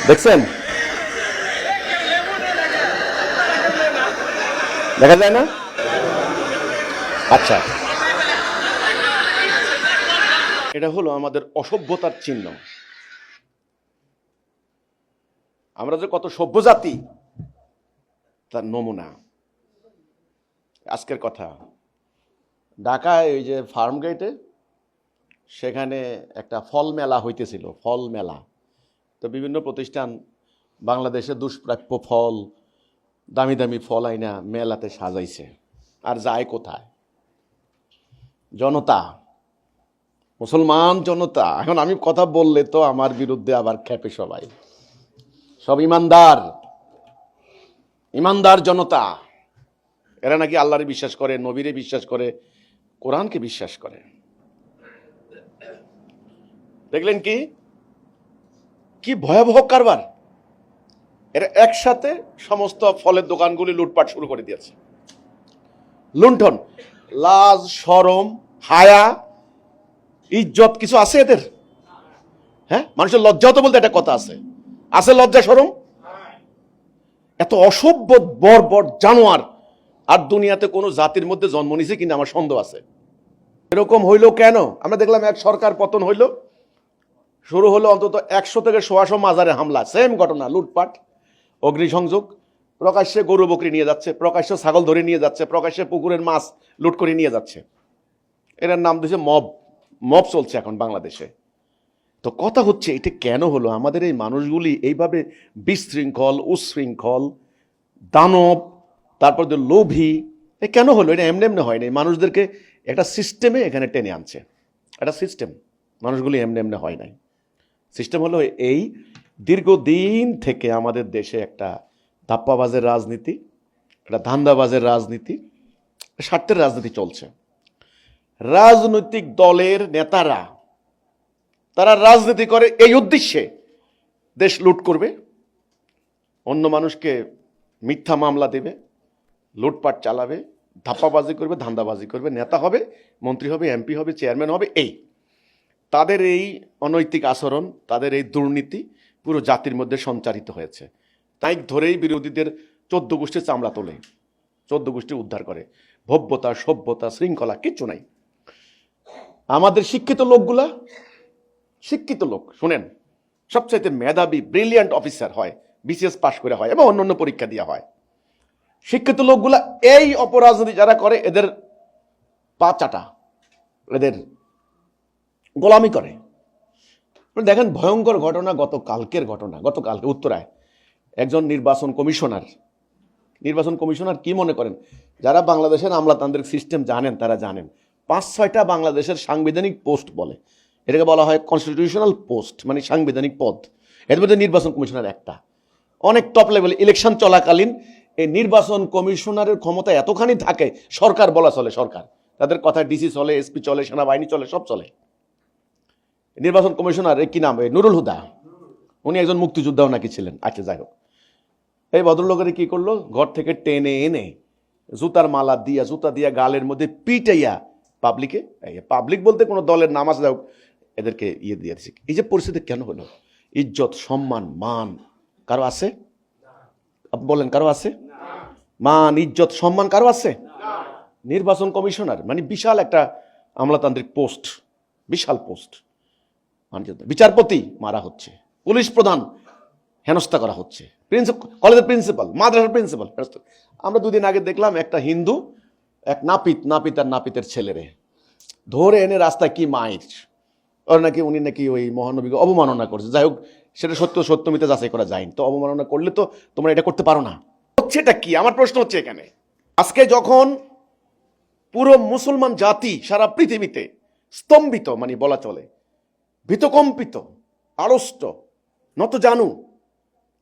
দেখছেন, দেখা যায় না? আচ্ছা, এটা হলো আমাদের অসভ্যতার চিহ্ন। আমরা যে কত সভ্য জাতি তার নমুনা। আজকের কথা, ঢাকায় ওই যে ফার্ম গেটে সেখানে একটা ফল মেলা হইতেছিল, ফল মেলা। তো বিভিন্ন প্রতিষ্ঠান বাংলাদেশের দুষ্প্রাপ্য ফল, দামি দামি ফল আইনা মেলাতে সাজাইছে। আর যায় কোথায়? জনতা, মুসলমান জনতা। এখন আমি কথা বললে তো আমার বিরুদ্ধে আবার খেপে সবাই। সব ইমানদার, ইমানদার জনতা। এরা নাকি আল্লাহরে বিশ্বাস করে, নবীরে বিশ্বাস করে, কোরআনকে বিশ্বাস করে। দেখলেন কি কি ভয়াবহ কারবার! এরা একসাথে সমস্ত ফলের দোকানগুলি লুটপাট শুরু করে দিয়েছে। লুণ্ঠন, লাজ, শরম, হায়া, ইজ্জত কিছু আছে এদের? হ্যাঁ, মানুষের লজ্জাও তো বলতে একটা কথা আছে। আছে লজ্জা, শরম? এত অসভ্য বর্বর জানোয়ার আর দুনিয়াতে কোনো জাতির মধ্যে জন্ম নিছে কিনা আমার সন্দেহ আছে। এরকম হইল কেন? আমরা দেখলাম এক সরকার পতন হইল, শুরু হলো অন্তত 100 থেকে 100 মাজারে হামলা, সেম ঘটনা, লুটপাট, অগ্নিসংযোগ, প্রকাশ্যে গরু বকরি নিয়ে যাচ্ছে, প্রকাশ্যে ছাগল ধরে নিয়ে যাচ্ছে, প্রকাশ্যে পুকুরের মাছ লুট করে নিয়ে যাচ্ছে। এটার নাম দিয়েছে মব। মব চলছে এখন বাংলাদেশে। তো কথা হচ্ছে এটা কেন হলো? আমাদের এই মানুষগুলি এইভাবে বিশৃঙ্খল, উচ্ছৃঙ্খল, দানব, তারপর যে লোভী, এ কেন হলো? এটা এমনি এমনি হয়নি। মানুষদেরকে একটা সিস্টেমে এখানে টেনে আনছে, একটা সিস্টেম। মানুষগুলি এমনি এমনি হয় নাই। সিস্টেম হলো এই, দীর্ঘদিন থেকে আমাদের দেশে একটা ধাপ্পাবাজের রাজনীতি, একটা ধান্দাবাজের রাজনীতি, স্বার্থের রাজনীতি চলছে। রাজনৈতিক দলের নেতারা তারা রাজনীতি করে এই উদ্দেশ্যে, দেশ লুট করবে, অন্য মানুষকে মিথ্যা মামলা দেবে, লুটপাট চালাবে, ধাপ্পাবাজি করবে, ধান্দাবাজি করবে, নেতা হবে, মন্ত্রী হবে, এমপি হবে, চেয়ারম্যান হবে। এই তাদের এই অনৈতিক আচরণ, তাদের এই দুর্নীতি পুরো জাতির মধ্যে সঞ্চারিত হয়েছে। তাই ধরেই বিরোধীদের 14 গোষ্ঠীর চামড়া তোলে, 14 গোষ্ঠী উদ্ধার করে। ভব্যতা, সভ্যতা, শৃঙ্খলা কিচ্ছু নাই। আমাদের শিক্ষিত লোকগুলা, শিক্ষিত লোক শুনেন, সবচাইতে মেধাবী ব্রিলিয়ান্ট অফিসার হয়, বিসিএস পাশ করে হয় এবং অন্যান্য পরীক্ষা দেওয়া হয়। শিক্ষিত লোকগুলা এই অপরাজনীতি যারা করে এদের পা চাটা, এদের গোলামি করে। দেখেন ভয়ঙ্কর ঘটনা, গতকালকের ঘটনা। গতকালকে উত্তরায় একজন নির্বাচন কমিশনার কি মনে করেন? যারা বাংলাদেশের আমলাতান্ত্রিক সিস্টেম জানেন তারা জানেন, 5-6টা বাংলাদেশের সাংবিধানিক পোস্ট বলে, এটাকে বলা হয় কনস্টিটিউশনাল পোস্ট, মানে সাংবিধানিক পদ। এর মধ্যে নির্বাচন কমিশনার একটা। অনেক টপ লেভেল ইলেকশন চলাকালীন এই নির্বাচন কমিশনারের ক্ষমতা এতখানি থাকে, সরকার বলা চলে, সরকার, তাদের কথায় ডিসি চলে, এসপি চলে, সেনাবাহিনী চলে, সব চলে। নির্বাচন কমিশনার কি নাম? নুরুল হুদা। উনি একজন মুক্তিযোদ্ধাও নাকি ছিলেন। আচ্ছা, যাই হোক, এই ভদ্রলোকের কি করলো, ঘর থেকে টেনে এনে জুতার মালা দিয়া, জুতা দিয়া গালের মধ্যে পিটাইয়া পাবলিকে, পাবলিক বলতে কোনো দলের নাম আছে, যাই হোক, এদেরকে ইয়ে দিয়ে দিচ্ছে। এই যে পরিস্থিতি কেন হলো? ইজ্জত, সম্মান, মান কারো আছে? বলেন, কারো আছে? মান, ইজ্জত, সম্মান কারো আছে? নির্বাচন কমিশনার মানে বিশাল একটা আমলাতান্ত্রিক পোস্ট, বিশাল পোস্ট। বিচারপতি মারা হচ্ছে, পুলিশ প্রধান হেনস্থা করা হচ্ছে, কলেজের প্রিন্সিপাল, মাদ্রাসার প্রিন্সিপাল। আমরা 2 দিন আগে দেখলাম একটা হিন্দু, এক নাপিত আর নাপিতের ছেলেরে ধরে এনে রাস্তায় কি মাইর, ওর নাকি উনি নাকি ওই মহানবীকে অবমাননা করছে। যাই হোক, সেটা সত্য মিথ্যা যাচাই করা যায়নি। তো অবমাননা করলে তো তোমরা এটা করতে পারো না। হচ্ছে এটা কি? আমার প্রশ্ন হচ্ছে এখানে, আজকে যখন পুরো মুসলমান জাতি সারা পৃথিবীতে স্তম্ভিত, মানে বলা চলে ভীতকম্পিত, আড়ষ্ট, নত জানু,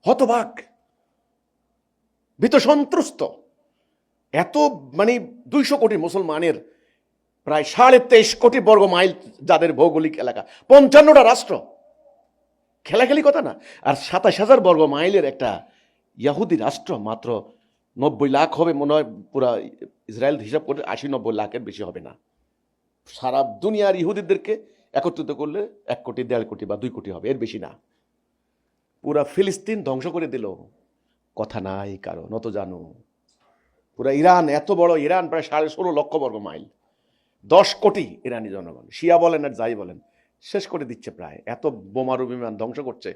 হতবাক, ভীত সন্ত্রস্ত, এত মানে 200 কোটি মুসলমানের প্রায় 23.5 কোটি বর্গ মাইল যাদের ভৌগোলিক এলাকা, 55টা রাষ্ট্র, খেলাখেলি কথা না। আর 27,000 বর্গ মাইলের একটা ইয়াহুদি রাষ্ট্র, মাত্র 90 লাখ হবে মনে হয়, পুরা ইসরায়েল হিসাব করে 80-90 লাখের বেশি হবে না। সারা দুনিয়ার ইহুদিদেরকে একত্রিত করলে 1 কোটি, 1.5 কোটি বা 2 কোটি হবে, এর বেশি না। পুরা ফিলিস্তিন ধ্বংস করে দিল, কথা নাই কারো, নত জানো। পুরা ইরান, এত বড় ইরান, প্রায় 16.5 লক্ষ বর্গ মাইল, 10 কোটি ইরানি জনগণ, শিয়া বলেন আর যাই বলেন, শেষ করে দিচ্ছে প্রায়। এত বোমারু বিমান ধ্বংস করছে।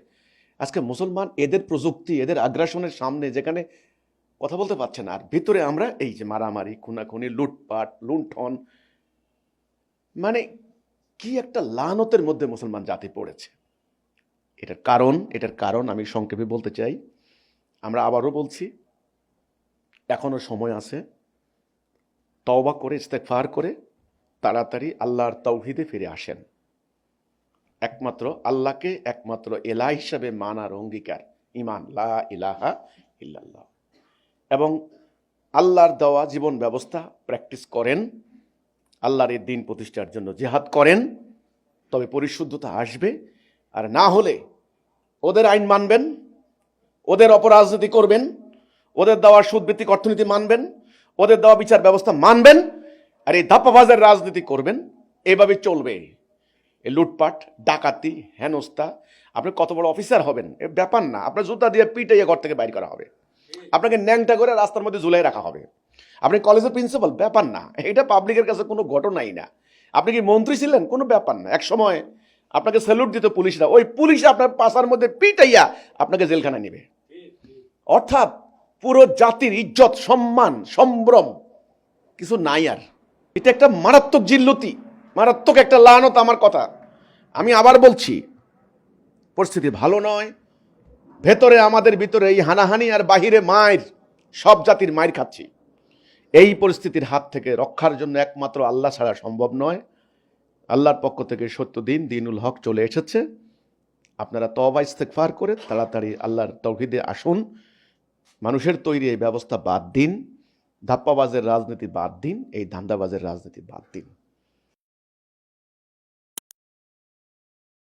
আজকে মুসলমান এদের প্রযুক্তি, এদের আগ্রাসনের সামনে যেখানে কথা বলতে পারছে না, আর ভিতরে আমরা এই যে মারামারি, খুনাখুনি, লুটপাট, লুণ্ঠন, মানে কি একটা লানতের মধ্যে মুসলমান জাতি পড়েছে। এটার কারণ আমি সংক্ষেপে বলতে চাই। আমরা আবারও বলছি, এখনো সময় আছে, তওবা করে ইস্তেগফার করে তাড়াতাড়ি আল্লাহর তাওহীদে ফিরে আসেন। একমাত্র আল্লাহকে একমাত্র এলাহ হিসাবে মানার অঙ্গীকার, ঈমান, লা ইলাহা ইল্লাল্লাহ, এবং আল্লাহর দেওয়া জীবন ব্যবস্থা প্র্যাকটিস করেন, আল্লাহর এই দ্বীন প্রতিষ্ঠার জন্য জিহাদ করেন, তবে পরিশুদ্ধতা আসবে। আর না হলে ওদের আইন মানবেন, ওদের অপরাজনীতি করবেন, ওদের দেওয়া সুদভিত্তিক অর্থনীতি মানবেন, ওদের দেওয়া বিচার ব্যবস্থা মানবেন, আর এই ধাপ্পাবাজের রাজনীতি করবেন। এইভাবে চলবে। এই লুটপাট, ডাকাতি, হেনস্থা, আপনি কত বড় অফিসার হবেন এ ব্যাপার না, আপনার জুতা দিয়ে পিটাইয়ে ঘর থেকে বাইর করা হবে, আপনাকে ন্যাংটা করে রাস্তার মধ্যে ঝুলাই রাখা হবে। আপনি কলেজের প্রিন্সিপাল, ব্যাপার না, এটা পাবলিকের কাছে কোনো ঘটনাই না। আপনি কি মন্ত্রী ছিলেন, কোনো ব্যাপার না। এক সময় আপনাকে স্যালুট দিত পুলিশরা, ওই পুলিশ আপনার পাশার মধ্যে পিটাইয়া আপনাকে জেলখানায় নেবে। অর্থাৎ পুরো জাতির ইজ্জত, সম্মান, সম্ভ্রম কিছু নাই আর। এটা একটা মারাত্মক জিল্লতি, মারাত্মক একটা লানত। আমার কথা আমি আবার বলছি, পরিস্থিতি ভালো নয়। ভেতরে, আমাদের ভিতরে এই হানাহানি, আর বাহিরে মায়ের, সব জাতির মায়ের খাচ্ছি। এই পরিস্থিতির হাত থেকে রক্ষার জন্য একমাত্র আল্লাহ ছাড়া সম্ভব নয়। আল্লাহর পক্ষ থেকে সত্য দিন, দ্বীনুল হক চলে এসেছে। আপনারা তওবা ইস্তেগফার করে তাড়াতাড়ি আল্লাহর তাওহীদে আসুন। মানুষের তৈরি এই ব্যবস্থা বাদ দিন, ধাপ্পাবাজের রাজনীতি বাদ দিন, এই ধান্দাবাজের রাজনীতি বাদ দিন।